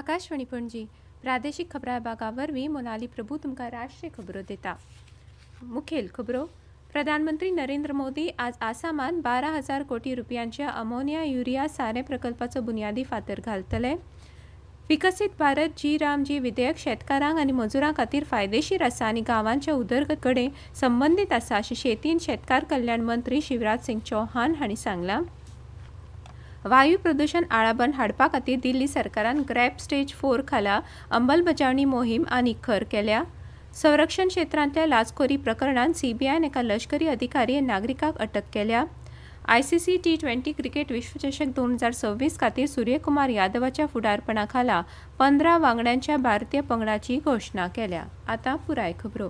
आकाशवाणी पणजी प्रादेशिक खबरां विभागावरवीं मोनाली प्रभू तुमकां राष्ट्रीय खबरो दिता। मुखेल खबरो प्रधानमंत्री नरेंद्र मोदी आज आसामात 12,000 कोटी रुपयांच्या अमोनिया युरिया सारे प्रकल्पाचो बुनियादी फातर घालतले। विकसित भारत जी रामजी विधेयक शेतकारांक आनी मजुरां खातीर फायदेशीर आसा आनी गांवांच्या उदरगत कडेन संबंदीत आसा अशें शेती आनी शेतकार कल्याण मंत्री शिवराज सिंग चौहान हांणी सांगलां। वायू प्रदूषण आळाबंद हाडपा खातीर दिल्ली सरकारान ग्रॅप स्टेज 4 खाला अंमलबजावणी मोहीम आनीक खर केल्या। संरक्षण क्षेत्रांतल्या लाचखोरी प्रकरणात सीबीआयन एका लष्करी अधिकारी आनी नागरिकाक अटक केल्या। ICC T20 क्रिकेट विश्वचषक 2026 खातीर सूर्यकुमार यादवाच्या फुडारपणा खाला 15 वांगड्यांच्या भारतीय पंगडाची घोषणा केल्या। आतां पुराय खबरो।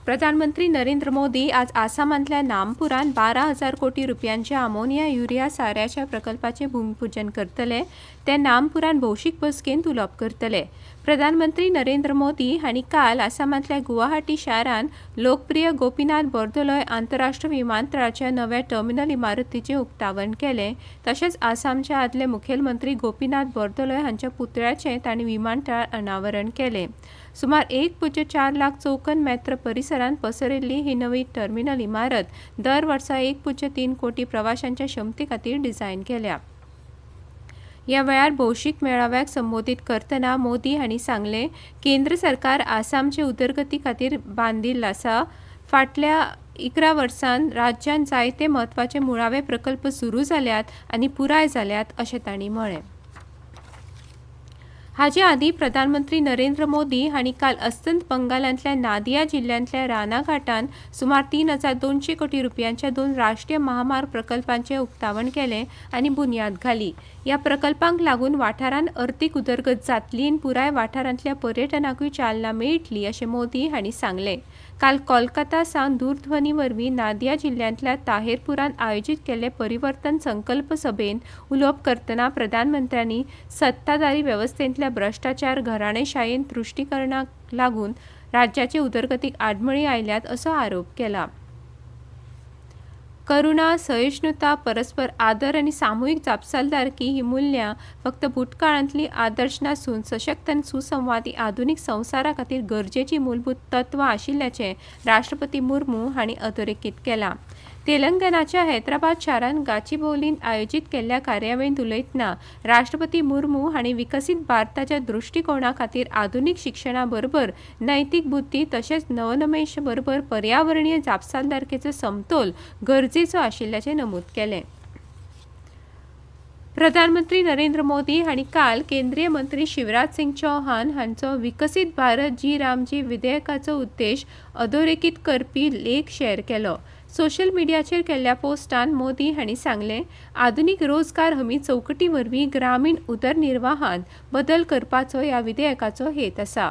प्रधानमंत्री नरेंद्र मोदी आज आसामांतल्या नामपुरान 12,000 कोटी रुपयांच्या अमोनिया युरिया साऱ्याच्या प्रकल्पाचे भूमिपूजन करतले। ते नामपुरान भौशीक बसकेंत उलोवप करतले। प्रधानमंत्री नरेंद्र मोदी हांणी काल आसामांतल्या गुवाहाटी शारान लोकप्रिय गोपीनाथ बोरदोलोय आंतरराष्ट्रीय विमानतळाच्या नव्या टर्मिनल इमारतीचें उक्तावण केलें। तशेंच आसामचे आदले मुखेलमंत्री गोपीनाथ बोरदोलोय हांच्या पुतळ्याचें तांणी विमानतळार अनावरण केलें। सुमार 1.4 लाख चौकन मेत्र परिसरांत पसरिल्ली ही नवी टर्मिनल इमारत दर वर्सा 1.3 कोटी प्रवाशांच्या क्षमते खातीर डिझायन केल्या। ह्या वेळार भौशीक मेळाव्याक संबोधीत करतना मोदी हांणी सांगलें, केंद्र सरकार आसामचे उदरगती खातीर बांदिल्ल आसा। फाटल्या 11 वर्सांत राज्यांत जायते म्हत्वाचे मुळावे प्रकल्प सुरू जाल्यात आनी पुराय जाल्यात अशें तांणी म्हळें। हाचे आदीं प्रधानमंत्री नरेंद्र मोदी हांणी काल अस्तंत बंगालांतल्या नादिया जिल्ल्यांतल्या रानाघाटांत सुमार 3,200 कोटी रुपयांच्या 2 राष्ट्रीय महामार्ग प्रकल्पांचें उक्तावण केलें आनी बुन्याद घाली। ह्या प्रकल्पांक लागून वाठारांत अर्थीक उदरगत जातली आनी पुराय वाठारांतल्या पर्यटनाकूय चालना मेळटली अशें मोदी हांणी सांगलें। काल कोलकाता सावन दूरध्वनी वरवीं नादिया जिल्ल्यांतल्या ताहेरपुरांत आयोजीत केल्ले परिवर्तन संकल्प सभेंत उलोवप करतना प्रधानमंत्र्यांनी सत्ताधारी वेवस्थेंतल्या भ्रश्टाचार घराणेशायेन तुश्टीकरणाक लागून राज्याचे उदरगतीक आडमेळी आयल्यात असो आरोप केला। करुणा, सहिष्णुता, परस्पर आदर आनी सामुहीक जापसालदारकी ही मूल्यां फक्त भूतकाळांतली आदर्श नासून सशक्त आनी सुसंवादी आधुनीक संवसारा खातीर गरजेची मूलभूत तत्वां आशिल्ल्याचें राष्ट्रपती मुर्मू हांणी अधोरेखीत केलां। तेलंगणाच्या हैदराबाद शारान गाचीबौलींत आयोजीत केल्ल्या कार्यावळींत उलयतना राष्ट्रपती मुर्मू हांणी विकसीत भारताच्या दृश्टिकोणा खातीर आधुनीक शिक्षणा बरोबर नैतीक बुद्धी तशेंच नवनमेश बरोबर पर्यावरणीय जापसालदारकेचो समतोल गरजेचो आशिल्ल्याचें नमूद केलें। प्रधानमंत्री नरेंद्र मोदी हांणी काल केंद्रीय मंत्री शिवराज सिंग चौहान हांचो विकसित भारत जी रामजी विधेयकाचो उद्देश अधोरेखीत करपी लेख शेअर केलो। सोशल मिडियाचेर केल्ल्या पोस्टान मोदी हांणी सांगलें, आधुनीक रोजगार हमी चौकटी वरवीं ग्रामीण उदरनिर्वाहांत बदल करपाचो ह्या विधेयकाचो हेत आसा।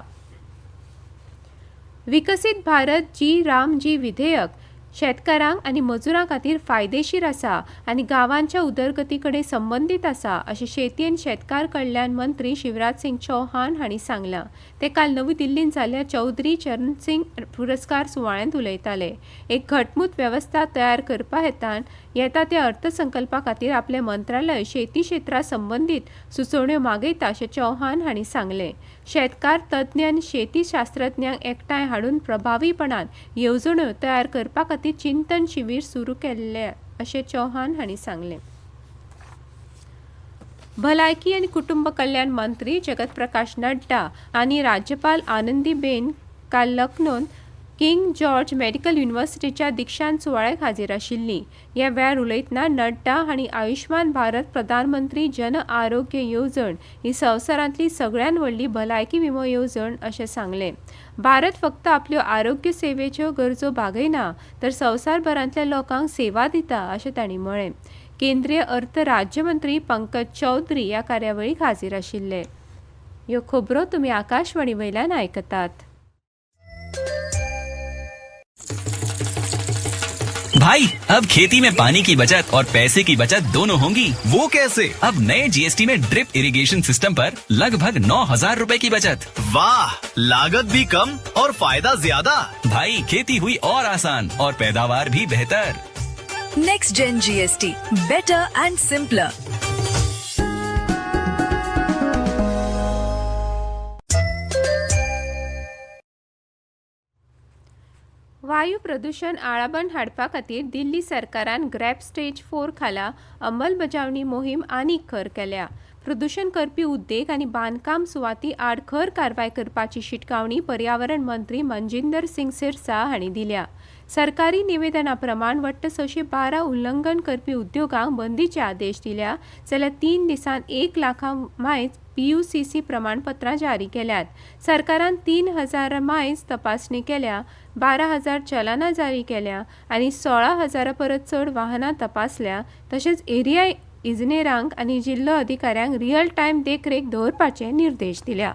विकसित भारत जी रामजी विधेयक शेतकारांक आनी मजुरां खातीर फायदेशीर आसा आनी गांवांच्या उदरगती कडेन संबंदीत आसा अशें शेती आनी शेतकार कल्याण मंत्री शिवराज सिंग चौहान हांणी सांगलां। ते काल नवी दिल्लींत जाल्ल्या चौधरी चरण सिंग पुरस्कार सुवाळ्यांत उलयताले। एक घटमूट वेवस्था तयार करपा हेतान येता त्या अर्थसंकल्पा खातीर आपलें मंत्रालय शेती क्षेत्रा संबंदीत सुचोवण्यो मागयता अशें चौहान हांणी सांगलें। शेतकार तज्ञ आनी शेती शास्त्रज्ञांक एकठांय हाडून प्रभावीपणान येवजण्यो तयार करपा खातीर चिंतन शिबीर सुरू केल्ले अशें चौहान हांणी सांगलें। भलायकी आनी कुटुंब कल्याण मंत्री जगत प्रकाश नड्डा आनी राज्यपाल आनंदीबेन काल लखनौत किंग जॉर्ज मेडिकल युनिव्हर्सिटीच्या दीक्षांत सुवाळ्याक हाजीर आशिल्लीं। ह्या वेळार उलयतना नड्डा हांणी आयुष्मान भारत प्रधानमंत्री जन आरोग्य येवजण ही संवसारांतली सगळ्यांत व्हडली भलायकी विमो येवजण अशें सांगलें। भारत फक्त आपल्यो आरोग्य सेवेच्यो गरजो भागयना तर संवसारभरांतल्या लोकांक सेवा दिता अशें तांणी म्हळें। केंद्रीय अर्थ राज्यमंत्री पंकज चौधरी ह्या कार्यावळीक हाजीर आशिल्ले। ह्यो खबरो तुमी आकाशवाणी वयल्यान आयकतात। भाई अब खेती में पानी की बचत और पैसे की बचत दोनों होंगी। वो कैसे? अब नए जीएसटी में ड्रिप इरिगेशन सिस्टम पर लगभग 9,000 रुपए की बचत। वाह, लागत भी कम और फायदा ज्यादा। भाई खेती हुई और आसान और पैदावार भी बेहतर। Next gen GST, better and simpler. वायू प्रदूषण आळाबंद हाडपा खातीर दिल्ली सरकारान ग्रॅप स्टेज 4 खाला अंमलबजावणी मोहीम आनीक खर केल्या. प्रदूषण करपी उद्देग आनी बांदकाम सुवाती आड खर कारवाय करपाची शिटकावणी पर्यावरण मंत्री मनजिंदर सिंग सिरसा हांणी दिल्या. सरकारी निवेदना प्रमाण वट्ट 612 उल्लंघन करपी उद्योगांक बंदीचे आदेश दिल्या, जाल्यार 3 दिसांत 1 लाखा मायज PUCC प्रमाणपत्रां जारी केल्यात. सरकारान 3000 मायज तपासणी केल्या, 12000 चलनां जारी केल्या आनी 16000 परस चड वाहनां तपासल्या. तशेंच एरिया इजनेरांक आनी जिल्लो अधिकाऱ्यांक रियल टायम देखरेख दवरपाचे निर्देश दिल्या.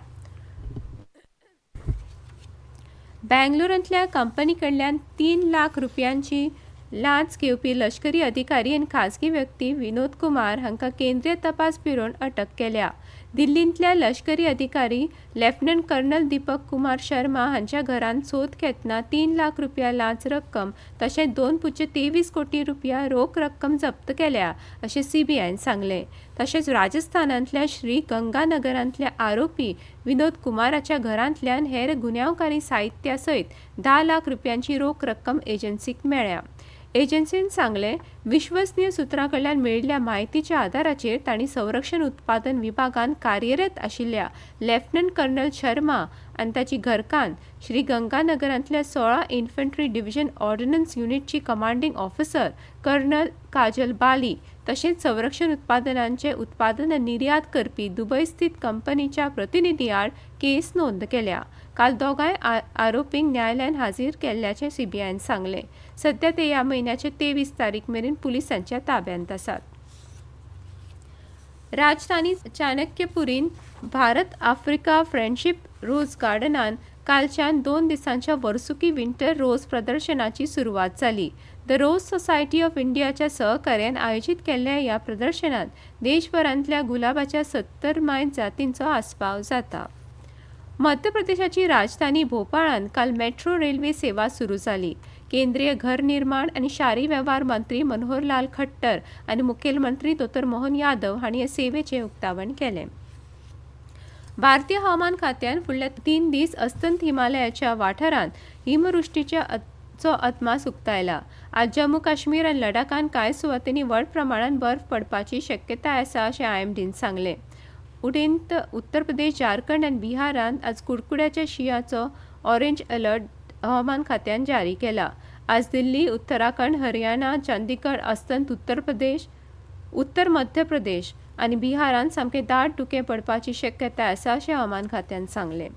बेंगळुरूंतल्या कंपनी कडल्यान 3 लाख रुपयांची लांच घेवपी लश्करी अधिकारी आनी खाजगी व्यक्ती विनोद कुमार हांकां केंद्रीय तपास ब्युरोन अटक केल्या. दिल्लींतल्या लश्करी अधिकारी लेफ्टनंट कर्नल दीपक कुमार शर्मा हांच्या घरांत सोद घेतना 3 लाख रुपया लांच रक्कम तशेंच 2.23 कोटी रुपया रोख रक्कम जप्त केल्या अशें CBIन सांगलें. तशेंच राजस्थानांतल्या श्री गंगानगरांतल्या आरोपी विनोद कुमाराच्या घरांतल्यान हेर गुन्यांवकारी साहित्या सयत 10 लाख रुपयांची रोख रक्कम एजन्सीक मेळ्ळ्या. एजन्सीन सांगलें, विश्वसनीय सुत्रां कडल्यान मेळिल्ल्या म्हायतीच्या आदाराचेर तांणी संरक्षण उत्पादन विभागांत कार्यरत आशिल्ल्या लेफ्टनंट कर्नल शर्मा आनी ताची घरकान्न श्री गंगानगरांतल्या 16 इन्फंट्री डिव्हिजन ऑर्डिनन्स युनिटची कमांडिंग ऑफिसर कर्नल काजल बाली तशेंच संरक्षण उत्पादनांचे उत्पादन निर्यात करपी दुबय स्थित कंपनीच्या प्रतिनिधी आड केस नोंद केल्या. काल दोगांय आरोपींक न्यायालयान हाजीर केल्ल्याचें CBIन सांगलें. सध्या ते ह्या म्हयन्याचे 23 तारीख मेरेन पुलिसांच्या ताब्यांत आसात. राजधानी चाणक्यपुरीन भारत आफ्रिका फ्रेंडशीप रोज गार्डनान कालच्यान 2 दिसांच्या वर्सुकी विंटर रोज प्रदर्शनाची सुरवात जाली. द रोज सोसायटी ऑफ इंडियाच्या सहकार्यान आयोजीत केल्ल्या ह्या प्रदर्शनात देशभरांतल्या गुलाबाच्या 70 मायज जातींचो आस्पाव जाता. मध्य प्रदेशाची राजधानी भोपाळांत काल मेट्रो रेल्वे सेवा सुरू जाली. केंद्रीय घर निर्माण आनी शारी वेव्हार मंत्री मनोहरलाल खट्टर आनी मुखेलमंत्री डॉ. मोहन यादव हांणी हे सेवेचें उक्तावण केलें. भारतीय हवामान खात्यान फुडल्या 3 दीस अस्तंत हिमालयाच्या वाठारांत हिमवृश्टीचो अदमास उक्तायला. आज जम्मू काश्मीर आनी लडाखांत कांय सुवातींनी व्हड प्रमाणांत बर्फ पडपाची शक्यताय आसा अशें IMDन सांगलें. उदेंत उत्तर प्रदेश, झारखंड आनी बिहारांत आज कुडकुड्याच्या शिंयाचो ऑरेंज अलर्ट हवामान खात्यान जारी केला. आज दिल्ली, उत्तराखंड, हरियाणा, चंदीगड, अस्तंत उत्तर प्रदेश, उत्तर मध्य प्रदेश आनी बिहारांत सामके दाट धुकें पडपाची शक्यताय आसा अशें हवामान खात्यान सांगलें.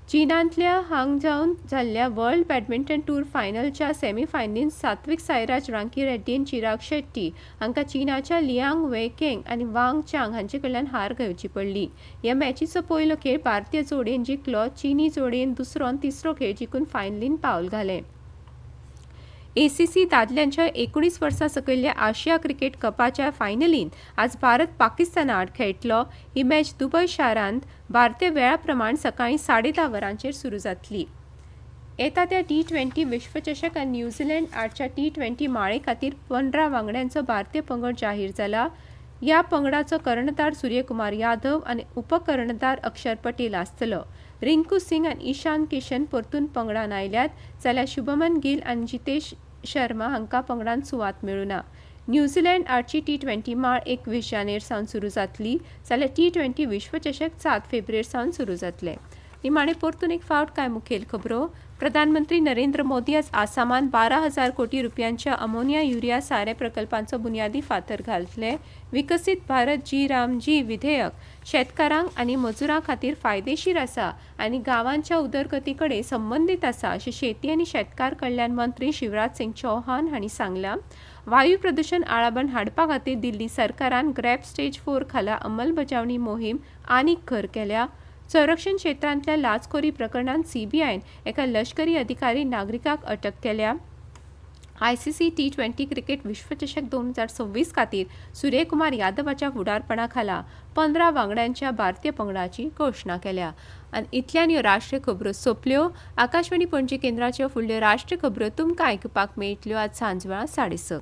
चीनांतल्या हांगझाऊन जाल्ल्या world badminton tour फायनलच्या सेमीफायनलींत Satwik Sairaj Rankireddy आनी चिराग शेट्टी हांकां चीनाच्या लियांग वेकेंग आनी वांग चांग हांचे कडल्यान हार घेवची पडली. ह्या मॅचीचो पयलो खेळ भारतीय जोडयेन जिखलो. चीनी जोडयेन दुसरो आनी तिसरो खेळ जिखून फायनलींत पावल घालें. ACC दादल्यांच्या 19 वर्सां सकयल्या आशिया क्रिकेट कपाच्या फायनलींत आज भारत पाकिस्ताना आड खेळटलो. ही मॅच दुबय शारांत भारतीय वेळा प्रमाण सकाळीं 10:30 वरांचेर सुरू जातली. येता त्या T20 विश्वचषक आनी न्यूझीलंड आडच्या T20 माळे खातीर 15 वांगड्यांचो भारतीय पंगड जाहीर जाला. ह्या पंगडाचो कर्णधार सूर्यकुमार यादव आनी उपकर्णधार अक्षर पटेल आसतलो. रिंकू सिंग आनी ईशान किशन परतून पंगडान आयल्यात, जाल्यार शुभमन गिल आनी जितेश शर्मा हांकां पंगडान सुवात मेळुना. न्यूझीलंड आडची T20 माळ 21 जानेर सावन सुरू जातली, जाल्यार T20 विश्वचषक 7 फेब्रुवार सावन सुरू जातले. निमाणे परतून एक फावट कांय मुखेल खबरो. प्रधानमंत्री नरेंद्र मोदी आज आसामांत 12,000 कोटी रुपयांच्या अमोनिया युरिया सारे प्रकल्पांचो बुन्यादी फातर घालतले. विकसीत भारत जी विधेयक शेतकारांक आनी मजुरां खातीर फायदेशीर आसा आनी गांवांच्या उदरगती कडेन संबंदीत आसा अशें शेती आनी शेतकार कल्याण मंत्री शिवराज सिंग चौहान हांणी सांगलां. वायू प्रदूषण आळाबंद हाडपा खातीर दिल्ली सरकारान ग्रॅप स्टेज 4 खाला अंमलबजावणी मोहीम आनीक खर केल्या. संरक्षण क्षेत्रांतल्या लाचखोरी प्रकरणांत CBIन एका लश्करी अधिकारी नागरिकाक अटक केल्या. ICC T20 क्रिकेट विश्वचषक 2026 खातीर सूर्यकुमार यादवाच्या फुडारपणा खाला 15 वांगड्यांच्या भारतीय पंगडाची घोशणा केल्या. आनी इतल्यान ह्यो राष्ट्रीय खबरो सोंपल्यो. आकाशवाणी पणजी केंद्राच्यो फुडल्यो राष्ट्रीय खबरो तुमकां आयकुपाक मेळटल्यो आज सांजवेळा 6:30.